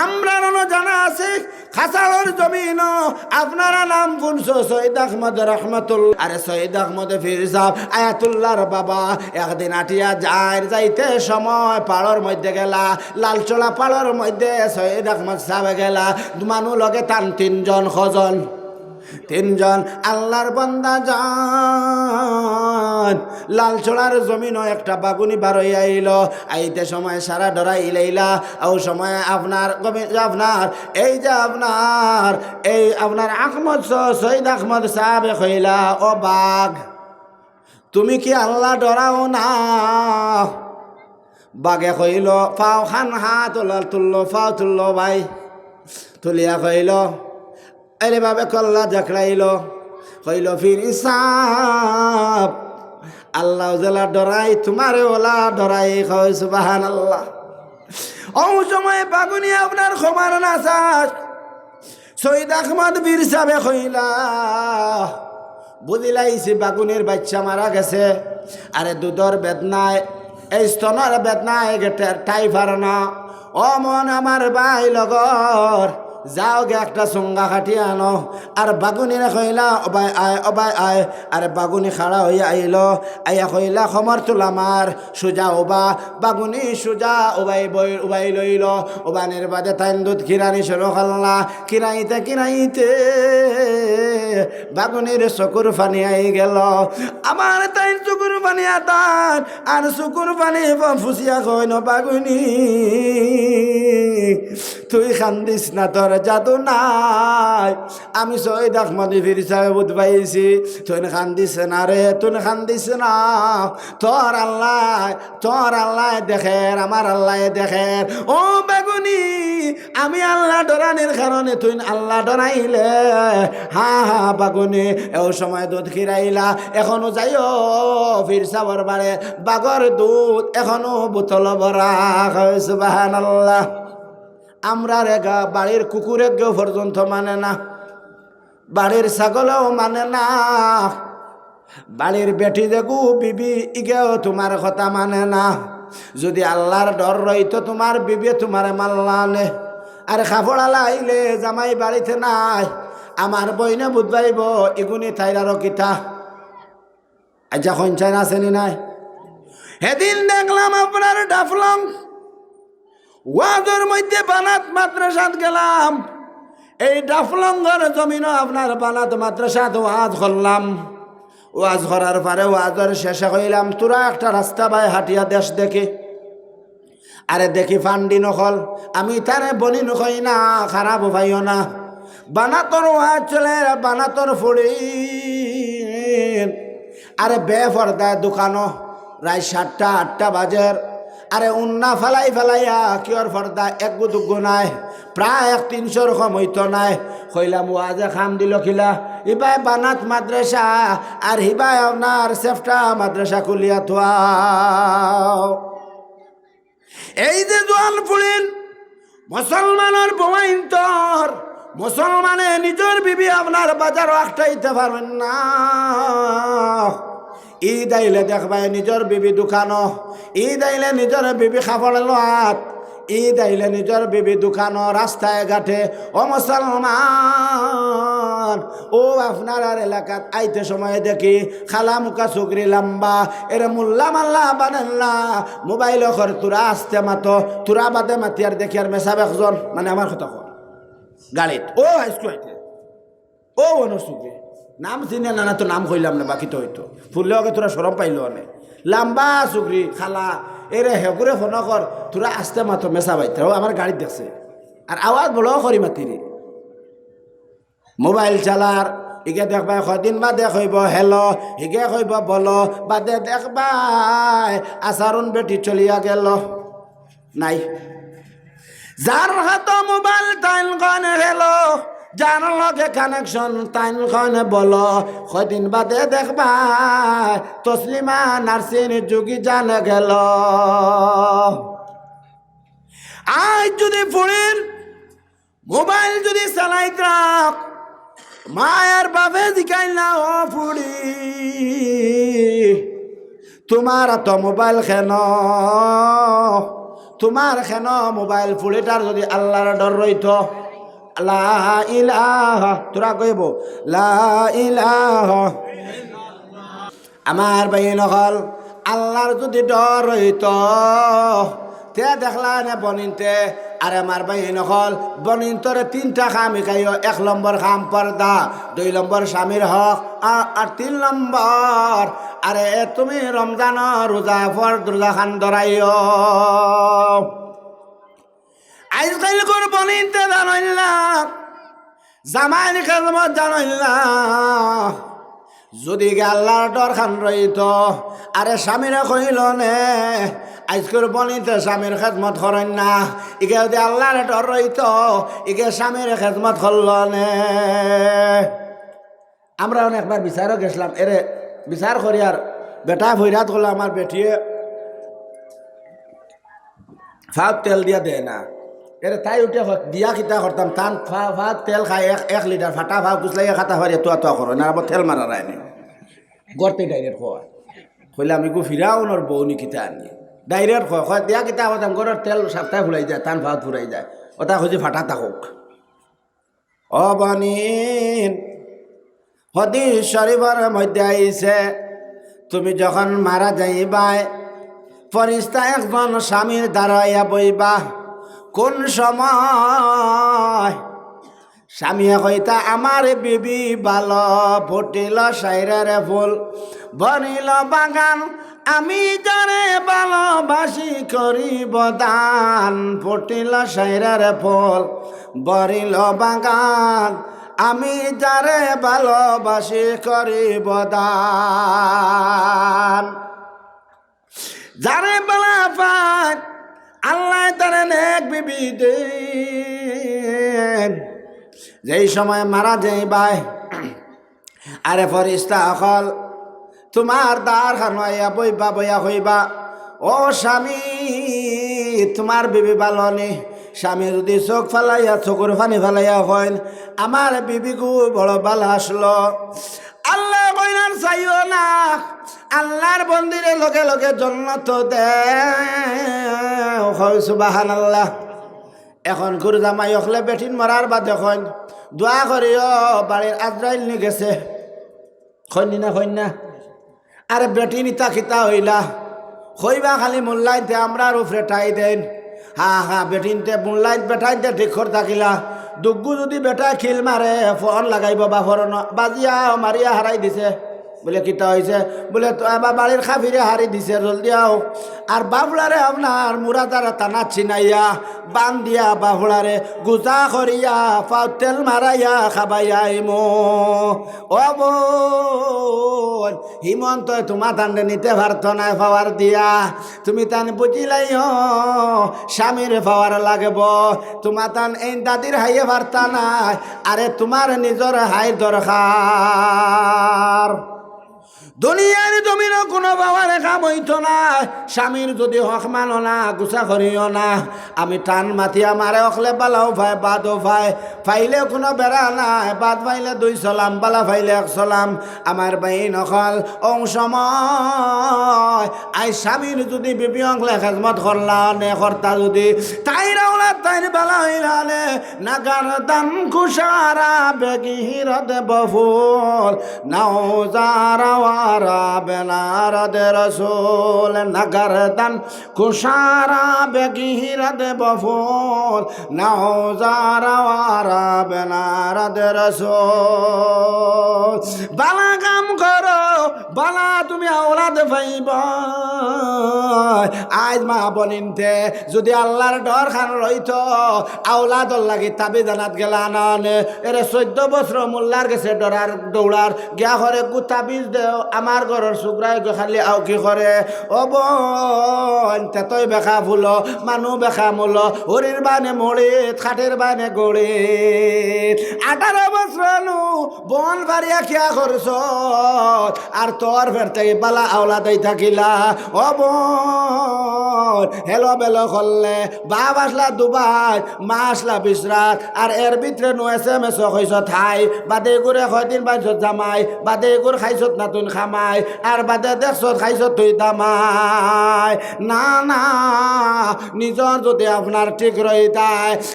আমরা জানা আছে খাসালোর জমিন আপনারা নাম শুনছো সৈয়দ আহমদ রহমতুল্লাহ। আরে সৈয়দ আহমদ পীর সাহেব আয়াতুল্লাহর বাবা একদিন আটিয়া যাইতে সময় পাড়র মধ্যে গেলা, লালচোলা পাড়র মধ্যে সৈয়দ আহমদ সাহেব গেলা, মানুষ লগে তান তিনজন আল্লাহর বান্দা যান। লালচোলার জমিন একটা বাগুনি বার হইয়া আইল, আইতে সময় সারা ডরা ইলাইলা। ও সময় আপনার এই যে আপনার আহমদ সৈয়দ আহমদ সাহেব কইলা, ও বাঘ তুমি কি আল্লাহ ডরাও না? বাঘে কইল, পাও খান হাত তুললো, পাও তুললো ভাই, তুলিয়া কইল এরে বাবে কল্লা জাকড়াইল, কইল ফির ইসাব আল্লাহ জেলা ডরাই তোমারে ওলা ডরাই, কই সুবহানাল্লাহ। ও সময় বাগুনি আপনার খবর না চাস সৈয়দ আহমদ পীর সাহেব কইলা, বুঝিলাইছি বাগুনির বাচ্চা মারা গেছে। আরে দুধর বেদনায়, এই স্তনের বেদনায় গেটে টাইফার না। ও মন আমার ভাই লগর যাও গে একটা চুঙ্গা কাটি আনো। আর বাগুনিরে কইলা অবাই আয়। আরে বাগুনি খাড়া হইয়া আইল, আইয়া কইলা খমর তোলা মার সোজা ওবা। বাগুনি সোজা উবাই লইল। ওবানের বাদে তাইন দুধ কিরানি সরো খাল্লা। কিরাইতে বাগুনির চকুর পানি আই গেল। আমার তাইন চকুর পানি আতান আর চকুর পানি ফুসিয়া কইন, বাগুনি তুই খান্দিস না, তোর জাদু নাই। আমি সৈয়দ আহমদ পীর সাহেব বুধ পাইছি, তুই খান্দিস না রে, তুই খান্দিস না। তোর আল্লাহ দেখে, আমার আল্লাহ দেখে। ও বেগুনি আমি আল্লাহ ডরানির কারণে তুই আল্লাহ ডরাইলে, হা বাগুনি এও সময় দুধ খিরাইলা। এখনো যাইও পীর সাহেবের বাড়ে, বাগর দুধ এখনো বোতল ভরা। সুবহানাল্লাহ। আমরা রেগা বাড়ির কুকুরে গেও পর্যন্ত মানে না, বাড়ির ছাগলেও মানে না, বাড়ির বেটি দেখু বিবি ইগেও তোমার কথা মানে না। যদি আল্লাহর ডর রইতো তোমার বিবি তোমার মাল্লানে। আর খাফড়ালা আইলে জামাই বাড়িতে নাই, আমার বইনে বুধবাইব ইগুনি তাইরারও কিতা। আচ্ছা সঞ্চায় আসেনি নাই? সেদিন দেখলাম আপনার ডাফলং ওয়াজের মধ্যে বানাত মাদ্রাসাত গেলাম। এই ডাফলঙ্গর জমিনও আপনার বানাত মাদ্রাসাত ওয়াজ করলাম। ওয়াজ করার পরে ওয়াজের শেষে কইলাম, তোরা একটা রাস্তা বাই হাটিয়া দেশ দেখি। আরে দেখি ফান্ডি নকল, আমি তারে বনি নকই না, খারাপ ভাইও না। বানাতর ওয়াজ চলে, বানাতর ফুড়ি। আরে বেফরদায় দোকানো রায় 7টা 8টা বাজের। আরে উন্না ফেলাইয়া কিয়র ফর্দা এক গুদুগো নাই, প্রায় 300 রকম হইতো নাই। কইলাম ওয়াজে খাম দিল খিলা, ইবাই বানাত মাদ্রাসা আর হিবাই আপনার সেফটা মাদ্রাসা খুলিয়া থোয়াও। এই যে জোয়ান ফুলিন মুসলমানের বোমাইন্তর, মুসলমানে নিজের বিবি আপনার বাজার একটাইতে পারবেন না। ঈদ আইলে দেখবাই নিজের বিবি দোকানো, ঈদ আইলে নিজের বিবি খাবার লোহাত, ঈদ আইলে নিজের বিবি দোকানো, রাস্তায় ঘাটে। ও মুসলমান, ও আপনার আর এলাকাত আইতে সময় দেখি খালা মুখা চুকরি লম্বা, এর মোল্লা মাল্লা বানাল্লা মোবাইল ঘর তোরা আসতে মাতো, তোরা বাদে মাতি আর দেখি আর মেসাব একজন, মানে আমার কথা কর গাড়িত ও আইসু আইতে ও অনর চুকরি নাম চিনে না, তো নাম কইলাম না, বাকি তো হইতো ফুললে ওকে তোরা সরম পাইল অনে লাম্বা চুকরি খালা এরে হেগুরে ফোন কর, তোরা আসতে মাতো মেসা বাইতে। ও আমার গাড়ি দেখছে আর আওয়াজ বলো করি মাতিরি মোবাইল চালার। ইগে দেখবাই কদিন বাদে কইব হেলো, ইগে কইব বলো, বাদে দেখবাই আসারুন বেটি চলিয়া গেল। নাই যার হাত মোবাইল তাইন কনে হেলো, যার লগে কানেকশন তাইন কনে বলো, কদিন বাদে দেখবা তসলিমা নার্সিন যুগি জানে গেল। আজ যদি ফুড়ির মোবাইল যদি চালাইত রাখ, মায়ের বাপে জিকাই না ও ফুড়ি তোমার তো মোবাইল খেন, তোমার কেন মোবাইল ফুলিটার যদি আল্লাহর ডর রইত লা ইলাহা তোরা কইব লা ইলাহা আমার ভাই নকল আল্লাহর যদি ডর রইত তে দেখলা নে বনিনতে আরে আমার ভাই নকল বনিন্তরে 3টা কাম শিকাইও 1 নম্বর কাম পর্দা 2 নম্বর স্বামীর হক আর 3 নম্বর আরে তুমি রমজান রোজা রোজা খান ধরাইও আজকাল কোন বনিনতে জানাইল না জামাইনি খেদমত জানাইল না যদি আল্লাহর ডর খান রইত আরে স্বামীরা কইল নে আজকের বনিতে স্বামীর খেদমত করেন না ইকে যদি আল্লাহর ডর রইত ইকে স্বামীর খেদমত করল নে আমরা অনেকবার বিচারও গেছিলাম এরে বিচার করি আর বেটা ভৈরাত করলো আমার বেটিয়ে ফাঁক তেল দিয়া দেয় না এরে তাই উঠে দিয়া কিতা করতাম টান ফাঁক তেল খাই 1 লিটার ফাটা ফাঁক কুচলাই খাতা ফারিয়ে তো করো না আবার তেল মারা রায়নি গড়তে ডাইরেক্ট হয় কইলে আমি গো ফিরাও নর বউনি কিতা আনি ডাইরেক্ট হয় দিয়া কিতা করতাম গড়ের তেল সপ্তাহে ফুলাই যায় টান ফাঁক ফুরাই যায় ওটা খুঁজে ফাটা থাকুক ও বনিন হাদিস শরীফের মধ্যে আইছে তুমি যখন মারা যাইবাই ফরিস্তা একজন স্বামীর দাঁড়াইয়া বইবা কোন সময় স্বামী কইতা আমার বিবি ভালো ফুটিল সাইরার ফুল বনিল বাগান আমি যারে ভালোবাসি করিব দান ফুটিল সাইরার ফুল বরিল বাগান আমি যারে ভালোবাসি করিব দান যারে বলা পায় আল্লাহ তার নেক বিবি দেন যেই সময় মারা যাইবাই আরে ফরিস্তা অকল তোমার দ্বার খানাইয়া বইবা বইয়া হইবা ও স্বামী তোমার বিবি ভালো নি স্বামী যদি চোখ ফালাইয়া চকুর পানি ফালাইয়া হইন আমার বিবি গু বড় ভালো আসলো আল্লাহ কইনার চাইও না আল্লাহর মন্দিরে লগে লগে জন্নত দে সুবহানাল্লাহ এখন ঘুর জামাই হলে বেঠিন মরার বাদ এখন দোয়া করিও বাড়ির আজরাইল নি গেছে খৈনি না খৈনা আরে বেটিন ইতা খিতা হইলা হইবা খালি মোল্লাইতে আমরা উপরে ঠাই দেন হা বেটিনতে মোল্লাইত বেঠাইতে ঠিক করে থাকিলা দুগ্গু যদি বেটা খিল মারে ফোন লাগাইব বা ফরন বাজিয়া মারিয়া হারাই দিছে বলে কিতা হয়েছে বলে তো এবার বাড়ির খাফিরে হারি দিছে জলদি আও আর বাবুলারে আপনার মুরাদারা টানা ছিনাইয়া বান দিয়া বাবুলারে গুজা করিয়া পাও তেল মারাইয়া খাবাইয়া ইমো ও বোন হিমন্ত তোমার তান্ডে নিতে পারত না পাওয়ার দিয়া তুমি তান বুঝিলাই স্বামীর পাওয়ার লাগব তোমার তান এই দাদির হাইয়ে পারতা না আরে তোমার নিজের হাই দরকার দুনিয়ার জমিনও কোনো বাবার কাম হইত না স্বামীর যদি হক মানো না গুছা করিও না আমি টান মাতিয়া মারে অখলে বালাও ভাই বাদও ভাই ফাইলে কোনো বেড়া নাই বাদ ফাইলে 2 সালাম বালা ফাইলে 1 সালাম আমার বাই নকল সময় আই স্বামীর যদি বিবি অংলে খেজমত করলা নে কর্তা যদি তাইর ওলাদ তাইর বালা হইলালে নাগার দান কুশারা বেগিরত বফুল নাও জারাওয়া বেনারদ রসুল নগরদন কুশারা বেগিরদ বফুল নওজারওয়ারা বেনারদ রসুল বালা কাম করো বালা তুমি আওলাদ পাইব আজ মা বনিনতে যদি আল্লাহর ডর খান রইত আওলাদর লাগি তাবি জানাত গেলা আনানে এরে 14 বছর মোল্লার গেছে ডরার দৌড়ার গিয়া ঘরে গুতাবিজ দেও আমার ঘরের শুক্রাই খালি আও কি করে ও বোন তেতই বেখা ফুল মানুষ বেখা মূল হরির বানে মরিত খাটের বানে গড়িত 18 বছর বন বাড়িয়া খিয়া করছ আর তোর ফের থেকে বালা আওলা দেই থাকিলা ও বোন হেলো বেলো করলে বাপ আসলা দুবাই মা আসলা বিশরাত আর এর ভিতরে নো SMS হইছ থাই বাদে করে কয়দিন বাইছত জামাই বাদে করে খাইছত না তুই খামাই আর বাদে দেখছত খাইছত তুই দামাই না না নিজর যদি আপনার ঠিক রইতাই